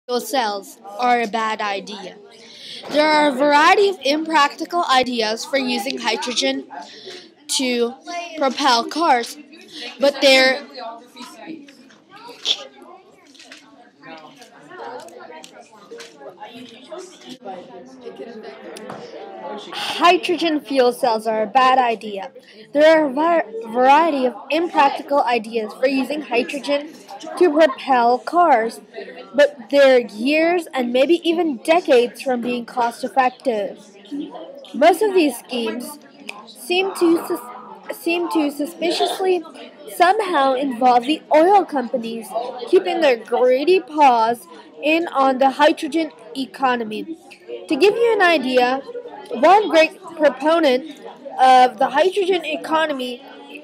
Fuel cells are a bad idea. There are a variety of impractical ideas for using hydrogen to propel cars, but hydrogen fuel cells are a bad idea. There are a variety of impractical ideas for using hydrogen to propel cars, but they're years and maybe even decades from being cost effective. Most of these schemes seem to suspiciously somehow involve the oil companies keeping their greedy paws in on the hydrogen economy. To give you an idea, one great proponent of the hydrogen economy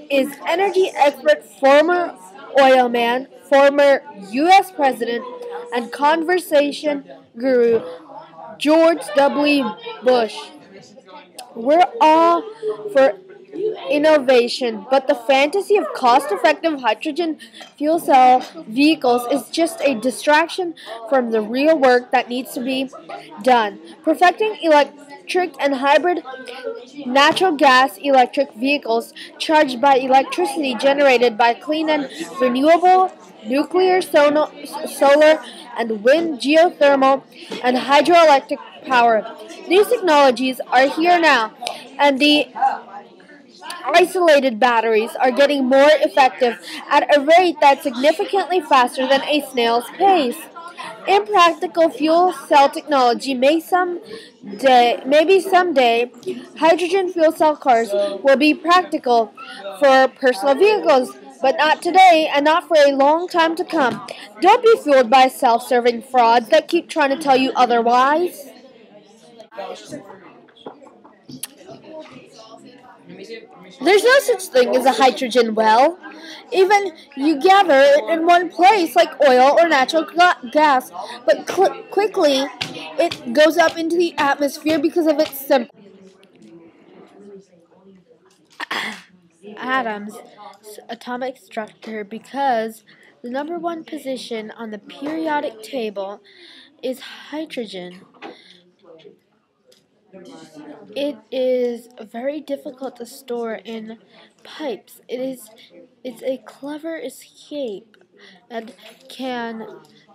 is energy expert, former oil man, former U.S. president, and conversation guru George W. Bush. We're all for innovation, but the fantasy of cost-effective hydrogen fuel cell vehicles is just a distraction from the real work that needs to be done. Perfecting electric and hybrid natural gas electric vehicles charged by electricity generated by clean and renewable nuclear, solar, and wind, geothermal, and hydroelectric power. These technologies are here now, and the isolated batteries are getting more effective at a rate that's significantly faster than a snail's pace. Impractical fuel cell technology maybe someday, hydrogen fuel cell cars will be practical for personal vehicles, but not today and not for a long time to come. Don't be fooled by self-serving frauds that keep trying to tell you otherwise. There's no such thing as a hydrogen well. Even you gather it in one place like oil or natural gas, but quickly it goes up into the atmosphere because of its simple atoms atomic structure, because the number one position on the periodic table is hydrogen. It is very difficult to store in pipes. It's a clever escape and can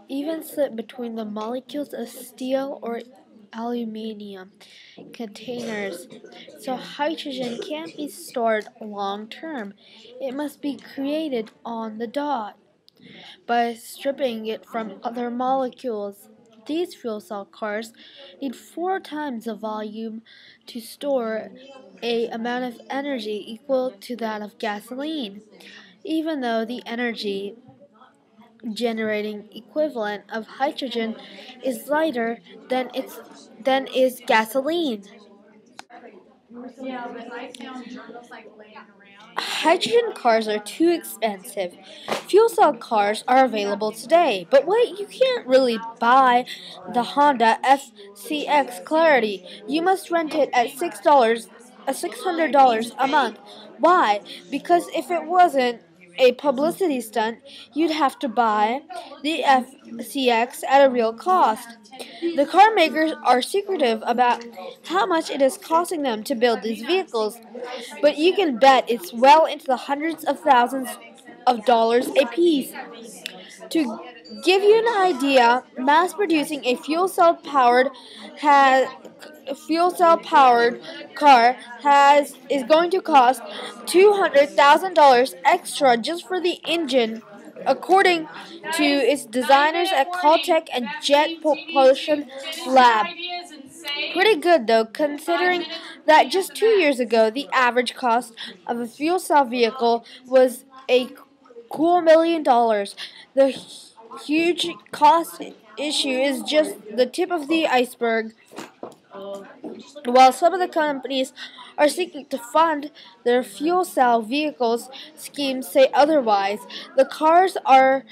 even slip between the molecules of steel or aluminium containers. So hydrogen can't be stored long term. It must be created on the dot by stripping it from other molecules. These fuel cell cars need 4 times the volume to store a amount of energy equal to that of gasoline, even though the energy generating equivalent of hydrogen is lighter than is gasoline. Hydrogen cars are too expensive. Fuel cell cars are available today, but wait, you can't really buy the Honda FCX Clarity. You must rent it at $600 a month. Why? Because if it wasn't a publicity stunt, you'd have to buy the FCX at a real cost. The car makers are secretive about how much it is costing them to build these vehicles, but you can bet it's well into the hundreds of thousands of dollars a piece. To give you an idea, mass producing a fuel cell powered car is going to cost $200,000 extra just for the engine, according to its designers at Caltech and Jet Propulsion Lab. Pretty good though, considering that just 2 years ago the average cost of a fuel cell vehicle was a cool $1 million. The huge cost issue is just the tip of the iceberg. While some of the companies are seeking to fund their fuel cell vehicles, schemes say otherwise. The cars are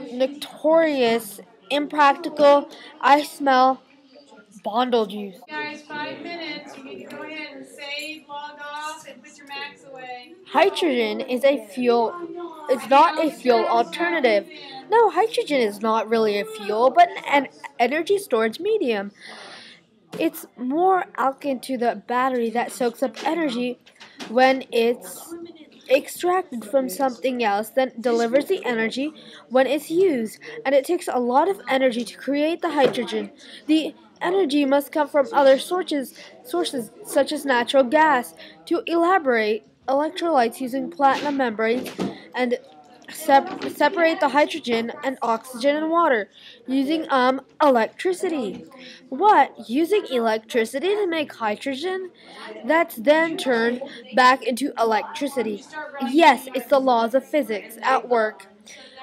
notorious, impractical. I smell bondle juice. Guys, 5 minutes. You need to go ahead and save, log off, and put your Macs away. Hydrogen is a fuel it's not a fuel alternative. No, hydrogen is not really a fuel, but an energy storage medium. It's more akin to the battery that soaks up energy when it's extracted from something else, then delivers the energy when it's used, and it takes a lot of energy to create the hydrogen. The energy must come from other sources such as natural gas. To elaborate, electrolytes using platinum membranes and separate the hydrogen and oxygen in water using electricity. What? Using electricity to make hydrogen? That's then turned back into electricity. Yes, it's the laws of physics at work.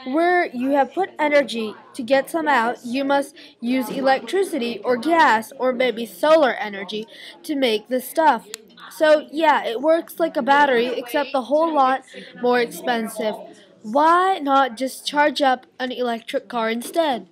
Where you have put energy to get some out, you must use electricity or gas or maybe solar energy to make the stuff. So, yeah, it works like a battery, except a whole lot more expensive. Why not just charge up an electric car instead?